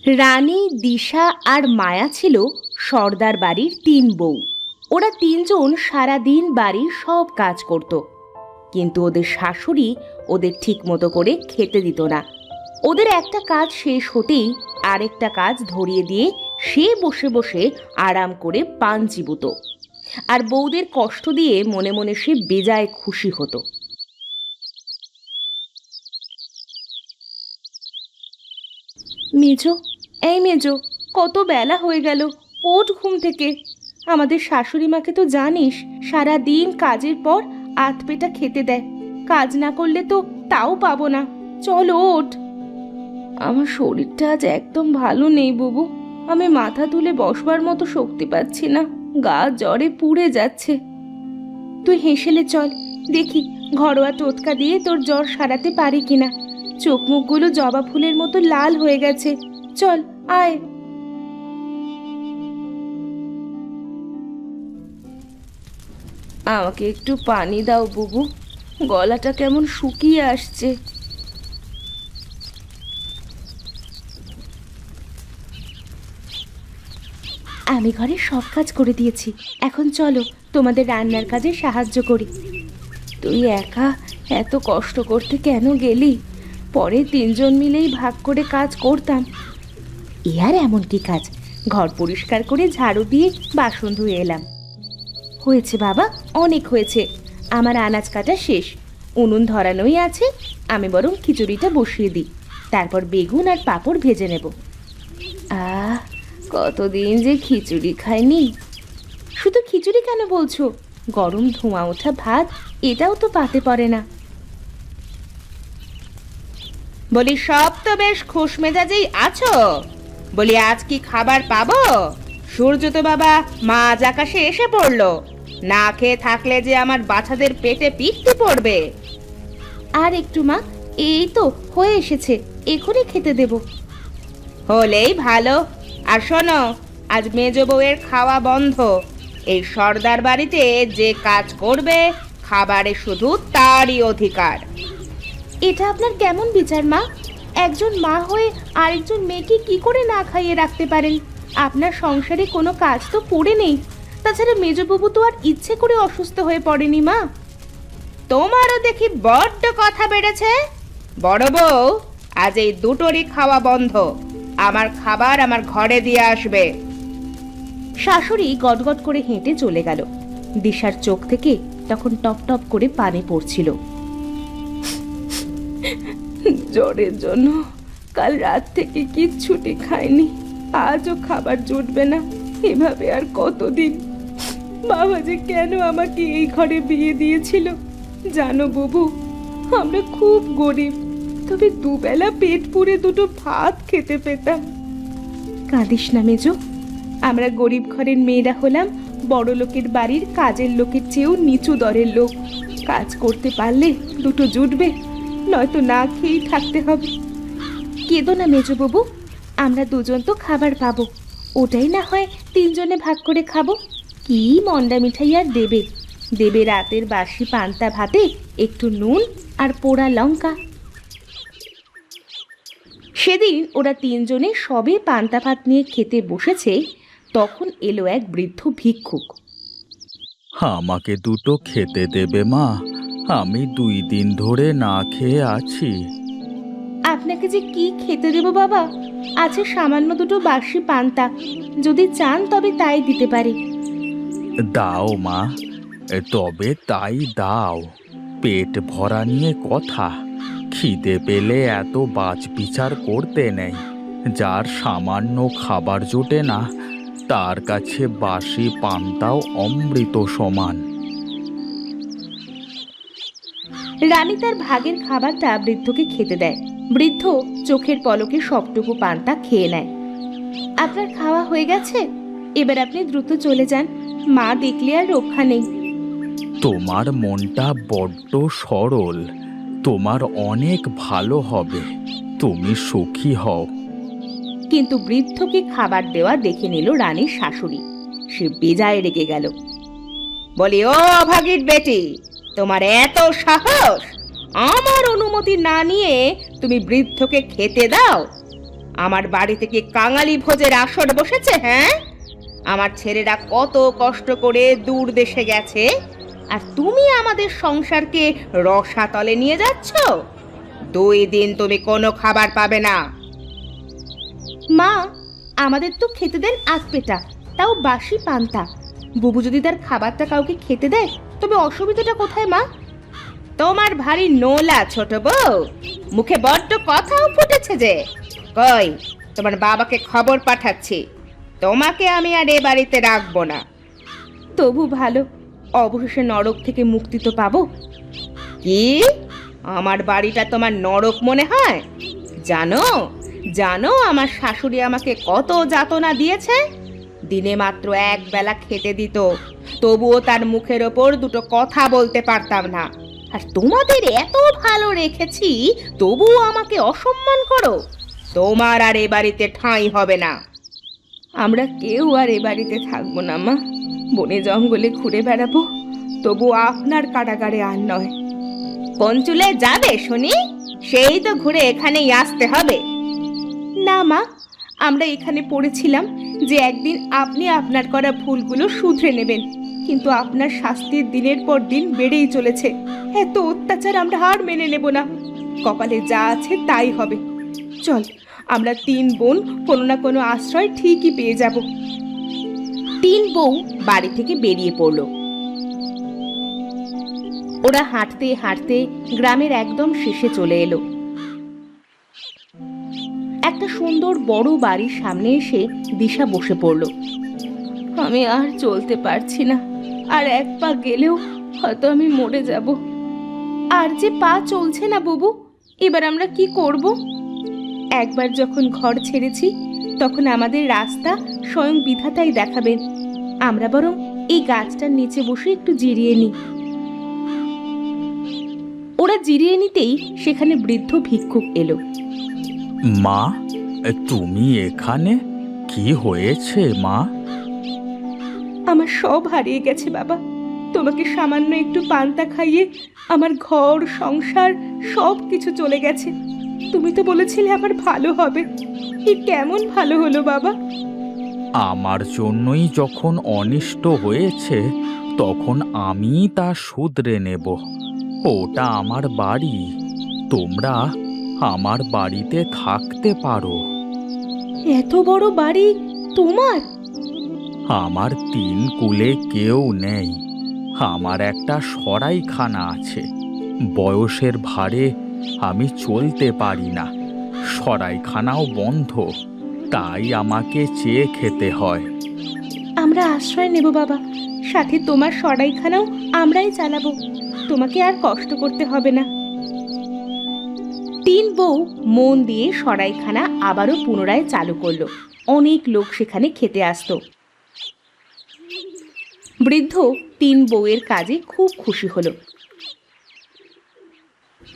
রানী, দিশা আর মায়া ছিল সর্দার বাড়ির তিন বউ। ওরা তিনজন সারাদিন বাড়ির সব কাজ করত, কিন্তু ওদের শাশুড়ি ওদের ঠিক মতো করে খেতে দিত না। ওদের একটা কাজ শেষ হতেই আরেকটা কাজ ধরিয়ে দিয়ে সে বসে বসে আরাম করে পান চিবুত, আর বউদের কষ্ট দিয়ে মনে মনে সে বেজায় খুশি হতো। মেজো, এই মেজো, কত বেলা হয়ে গেল, ওঠ ঘুম থেকে। আমাদের শাশুড়ি মাকে তো জানিস, সারা দিন কাজের পর আধ পেটা খেতে দেয়, কাজ না করলে তো তাও পাবো না। চল ওঠ। আমার শরীরটা আজ একদম ভালো নেই বুবু, আমি মাথা তুলে বসবার মতো শক্তি পাচ্ছি না, গা জ্বরে পুড়ে যাচ্ছে। তুই হেসেলে চল, দেখি ঘরোয়া টোটকা দিয়ে তোর জ্বর সারাতে পারি কিনা। চোখ মুখগুলো জবা ফুলের মতো লাল হয়ে গেছে, চল আয়। আমাকে একটু পানি দাও বুবু, গলাটা কেমন শুকিয়ে আসছে। আমি ঘরে সব কাজ করে দিয়েছি, এখন চলো তোমাদের রান্নার কাজে সাহায্য করি। তুই একা এত কষ্ট করতে কেন গেলি? পরে তিনজন মিলেই ভাগ করে কাজ করতাম। এ আর এমন কি কাজ, ঘর পরিষ্কার করে ঝাড়ু দিয়ে বাসন ধুয়ে এলাম। হয়েছে বাবা, অনেক হয়েছে। আমার আনাজ কাটা শেষ, উনুন ধরানোই আছে। আমি বরং খিচুড়িটা বসিয়ে দিই, তারপর বেগুন আর পাঁপড় ভেজে নেব। আহ, কতদিন যে খিচুড়ি খাইনি। শুধু খিচুড়ি কেন বলছো? গরম ধোঁয়া ওঠা ভাত, এটাও তো পাতে পড়ে না। বলি সব তো বেশ খুশ মেজাজেই আছো, বলি আজ কি খাবার পাবো? সূর্য তো বাবা মাঝ আকাশে এসে পড়লো, না খেয়ে থাকলে যে আমার বাচ্চাদের পেটে পিত্তি পড়বে। আর একটু মা, এই তো হয়ে এসেছে, এখনই খেতে দেব। হলেই ভালো। আর শোনো, আজ মেজ বউয়ের খাওয়া বন্ধ। এই সর্দার বাড়িতে যে কাজ করবে, খাবারে শুধু তারই অধিকার। এটা আপনার কেমন বিচার মা? একজন মা হয়ে আরেকজন মেয়েকে কি করে না খাইয়ে রাখতে পারেন? আপনার সংসারে কোনো কাজ তো পড়ে নেই। তাছাড়া মেজবাবু তো আর ইচ্ছে করে অসুস্থ হয়ে পড়েনি মা। তোমারও দেখি বড্ড কথা বেড়েছে। বড় বউ, আজ এই দুটোরই খাওয়া বন্ধ। আমার খাবার আমার ঘরে দিয়ে আসবে। শাশুড়ি গটগট করে হেঁটে চলে গেল। দিশার চোখ থেকে তখন টপ টপ করে পানি পড়ছিল। জ্বরের জন্য কাল রাত থেকে কিচ্ছুটি খাইনি, আজও খাবার জুটবে না। এভাবে আর কতদিন? বাবা যে কেন আমাকে এই ঘরে বিয়ে দিয়েছিল জানো বুবু? আমরা খুব গরিব, তবে দুবেলা পেট পুড়ে দুটো ভাত খেতে পেতাম। কাঁদিস না মেজো, আমরা গরিব ঘরের মেয়েরা হলাম বড় লোকের বাড়ির কাজের লোকের চেয়েও নিচু দরের লোক। কাজ করতে পারলে দুটো জুটবে, নয়তো না খেয়েই থাকতে হবে। কেঁদো না মেজো বাবু, আমরা দুজন তো খাবার পাবো, ওটাই না হয় তিনজনে ভাগ করে খাবো। কি মন্ডা মিঠাই আর দেবে? দেবে রাতের বাসি পান্তা ভাতে একটু নুন আর পোড়া লঙ্কা। সেদিন ওরা তিনজনে সবে পান্তা ভাত নিয়ে খেতে বসেছে, তখন এলো এক বৃদ্ধ ভিক্ষুক। আমাকে দুটো খেতে দেবে মা? আমি 2 দিন ধরে না খেয়ে আছি। আপনাকে যে কি খেতে দেব বাবা? আছে সামান্য দুটো বাসি পান্তা, যদি চান তবে তাই দিতে পারি। দাও মা, তবে তাই দাও। পেট ভরা নিয়ে কথা, খিদে পেলে এত বাছবিচার করতে নেই। যার সামান্য খাবার জোটে না, তার কাছে বাসি পান্তাও অমৃত সমান। রানী তার ভাগের খাবারটা বৃদ্ধকে খেতে দেয়। বৃদ্ধ চোখের পলকে সবটুকু পান্তা খেয়ে নেয়। আপনার খাওয়া হয়ে গেছে, এবার আপনি দ্রুত চলে যান, মা দেখলে আর রক্ষা নেই। তোমার মনটা বড্ড সরল, তোমার অনেক ভালো হবে, তুমি সুখী হও। কিন্তু বৃদ্ধকে খাবার দেওয়া দেখে নিল রানীর শাশুড়ি। সে বেজায় রেগে গেল। বলি, ও অভাগীর বেটি, তোমার এত সাহস! আমার অনুমতি না নিয়ে তুমি বৃদ্ধকে খেতে দাও? আমার বাড়িতে কি কাঙালি ভোজের আসর বসেছে? হ্যাঁ, আমার ছেলেরা কত কষ্ট করে দূর দেশে গেছে, আর তুমি আমাদের সংসারকে রসাতলে নিয়ে যাচ্ছ। 2 দিন তুমি কোনো খাবার পাবে না। মা, আমাদের তো খেতে দেন আধপেটা, তাও বাসি পান্তা। বুবু যদি তার খাবারটা কাউকে খেতে দেয় তবে অসুবিধাটা কোথায় মা? তোমার ভারী নোলা ছোট বউ, মুখে বড্ড কথাও ফুটেছে যে। কই, তোমার বাবাকে খবর পাঠাচ্ছি, তোমাকে আমি আর এ বাড়িতে রাখবো না। তবু ভালো, অবশেষে নরক থেকে মুক্তি তো পাবো। কি, আমার বাড়িটা তোমার নরক মনে হয়? জানো জানো আমার শাশুড়ি আমাকে কত যাতনা দিয়েছে। দিনে মাত্র 1 বেলা খেতে দিত, তবুও তার মুখের ওপর 2টো কথা বলতে পারতাম না। আর তোমাদের এত ভালো রেখেছি, তবুও আমাকে অসম্মান করো। তোমার আর এ বাড়িতে ঠাঁই হবে না। আমরা কেউ আর এ বাড়িতে থাকবো না মা, বনে জঙ্গলে ঘুরে বেড়াবো, তবু আপনার কারাগারে আর নয়। কোন চুলে যাবে শুনি? সেই তো ঘুরে এখানেই আসতে হবে। না মা, আমরা এখানে পড়েছিলাম যে একদিন আপনি আপনার করা ভুলগুলো শুধরে নেবেন, কিন্তু আপনার শাস্তির দিনের পর দিন বেড়েই চলেছে। এত অত্যাচার আমরা আর মেনে নেব না। কপালে যা আছে তাই হবে। চল, আমরা 3 বোন কোনো না কোনো আশ্রয় ঠিকই পেয়ে যাব। 3 বউ বাড়ি থেকে বেরিয়ে পড়ল। ওরা হাঁটতে হাঁটতে গ্রামের একদম শেষে চলে এলো। একটা সুন্দর বড় বাড়ির সামনে এসে দিশা বসে পড়ল। আমি আর চলতে পারছি না, আর 1 পা গেলেও হয়তো আমি মরে যাব। আর যে পা চলছে না বুবু, এবার আমরা কি করব? একবার যখন ঘর ছেড়েছি, তখন আমাদের রাস্তা স্বয়ং বিধাতাই দেখাবেন। আমরা বরং এই গাছটার নিচে বসে একটু জিরিয়ে নিই। ওরা জিরিয়ে নিতেই সেখানে বৃদ্ধ ভিক্ষুক এলো। মা, তুমি এখানে? কি হয়েছে মা? আমার সব হারিয়ে গেছে বাবা। তোমাকে সামান্য একটু পান্তা খাইয়ে আমার ঘর সংসার সব কিছু চলে গেছে। তুমি তো বলেছিলে আমার ভালো হবে, কি কেমন ভালো হলো বাবা? আমার জন্যই যখন অনিষ্ট হয়েছে, তখন আমি তা শুধরে নেব। ওটা আমার বাড়ি, তোমরা আমার বাড়িতে থাকতে পারো। এত বড় বাড়ি তোমার? আমার 3 কুলে কেউ নেই। আমার একটা সরাইখানা আছে। বয়সের ভারে আমি চলতে পারি না, সরাইখানাও বন্ধ, তাই আমাকে চেয়ে খেতে হয়। আমরা আশ্রয় নেব বাবা, সাথে তোমার সরাইখানাও আমরাই চালাবো। তোমাকে আর কষ্ট করতে হবে না। 3 বউ মন দিয়ে সরাইখানা আবারও পুনরায় চালু করলো। অনেক লোক সেখানে খেতে আসতো। বৃদ্ধ 3 বউয়ের কাজে খুব খুশি হলো।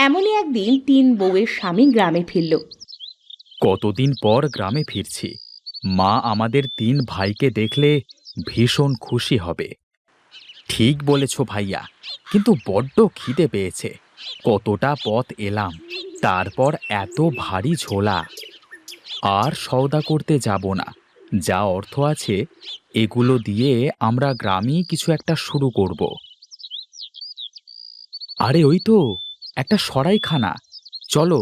এমনই একদিন 3 বউয়ের স্বামী গ্রামে ফিরল। কতদিন পর গ্রামে ফিরছি, মা আমাদের 3 ভাইকে দেখলে ভীষণ খুশি হবে। ঠিক বলেছ ভাইয়া, কিন্তু বড্ড খিদে পেয়েছে। কতটা পথ এলাম, তারপর এত ভারী ঝোলা। আর সওদা করতে যাব না, যা অর্থ আছে এগুলো দিয়ে আমরা গ্রামেই কিছু একটা শুরু করব। আরে ওই তো একটা সরাইখানা, চলো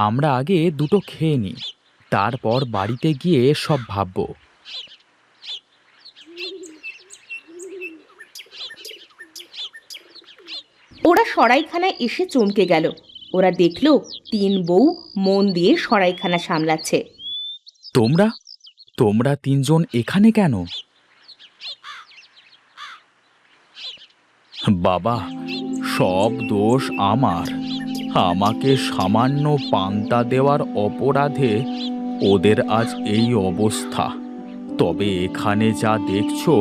আমরা আগে 2টো খেয়ে নিই, তারপর বাড়িতে গিয়ে সব ভাববো। ওরা সরাইখানায় এসে চমকে গেল। ওরা দেখল 3 বউ মন দিয়ে সরাইখানা সামলাচ্ছে। তোমরা তোমরা 3 জন এখানে কেন? বাবা, সব দোষ আমার। আমাকে সামান্য পান্তা দেওয়ার অপরাধে ওদের আজ এই অবস্থা। তবে এখানে যা দেখছো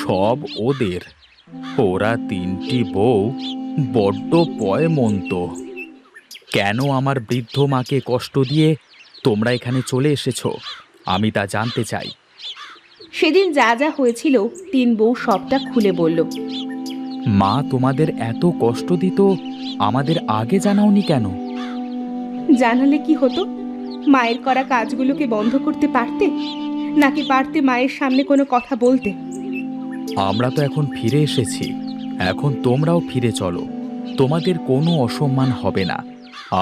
সব ওদের। ওরা 3টি বউ বড্ড পয়মন্ত। কেন আমার বৃদ্ধ মাকে কষ্ট দিয়ে তোমরা এখানে চলে এসেছো, আমি তা জানতে চাই। সেদিন যা যা হয়েছিল 3 বউ সবটা খুলে বলল। মা তোমাদের এত কষ্ট দিত, আমাদের আগে জানাওনি কেন? জানালে কি হতো? মায়ের করা কাজগুলোকে বন্ধ করতে পারতে, নাকি পারতে মায়ের সামনে কোনো কথা বলতে? আমরা তো এখন ফিরে এসেছি, এখন তোমরাও ফিরে চলো। তোমাদের কোনো অসম্মান হবে না,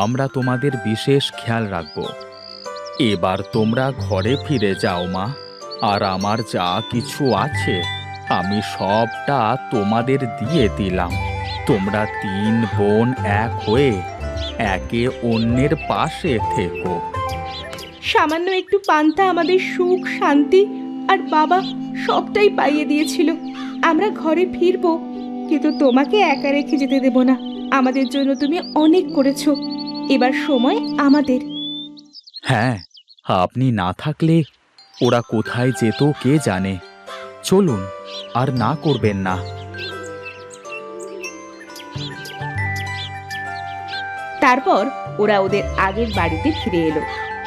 আমরা তোমাদের বিশেষ খেয়াল রাখব। এবার তোমরা ঘরে ফিরে যাও মা, আর আমার যা কিছু আছে আমি সবটা তোমাদের দিয়ে দিলাম। তোমরা 3 বোন এক হয়ে একে অন্যের পাশে থেকো। সামান্য একটু পান্তা আমাদের সুখ, শান্তি আর বাবা সবটাই পাইয়ে দিয়েছিল। আমরা ঘরে ফিরবো, কিন্তু তোমাকে একা রেখে যেতে দেব না। আমাদের জন্য তুমি অনেক করেছো, এবার সময় আমাদের। হ্যাঁ, আপনি না থাকলে ওরা কোথায় যেত কে জানে। চলুন, আর না করবেন না। তারপর ওরা ওদের আগের বাড়িতে ফিরে এলো।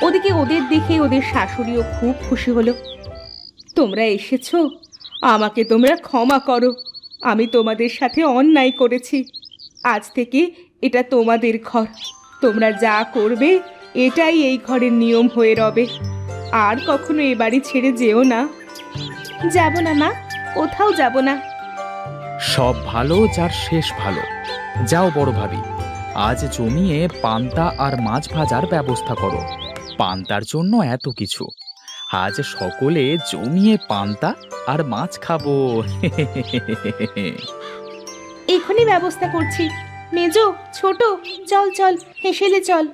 ওদিকে ওদের দেখে ওদের শাশুড়িও খুব খুশি হলো। তোমরা এসেছো, আমাকে তোমরা ক্ষমা করো। আমি তোমাদের সাথে অন্যায় করেছি। আজ থেকে এটা তোমাদের ঘর। তোমরা যা করবে এটাই এই ঘরের নিয়ম হয়ে রবে। আর কখনো এ বাড়ি ছেড়ে যেও না। যাব না মা, কোথাও যাব না। সব ভালো যার শেষ ভালো। যাও বড় ভাবি, আজ জমিয়ে পান্তা আর মাছ ভাজার ব্যবস্থা করো। পান্তার জন্য এত কিছু, আজ সকলে জমিয়ে পান্তা আর মাছ খাবো। এখনই ব্যবস্থা করছি। মেজো, ছোট, চল চল, হেসেলে চল।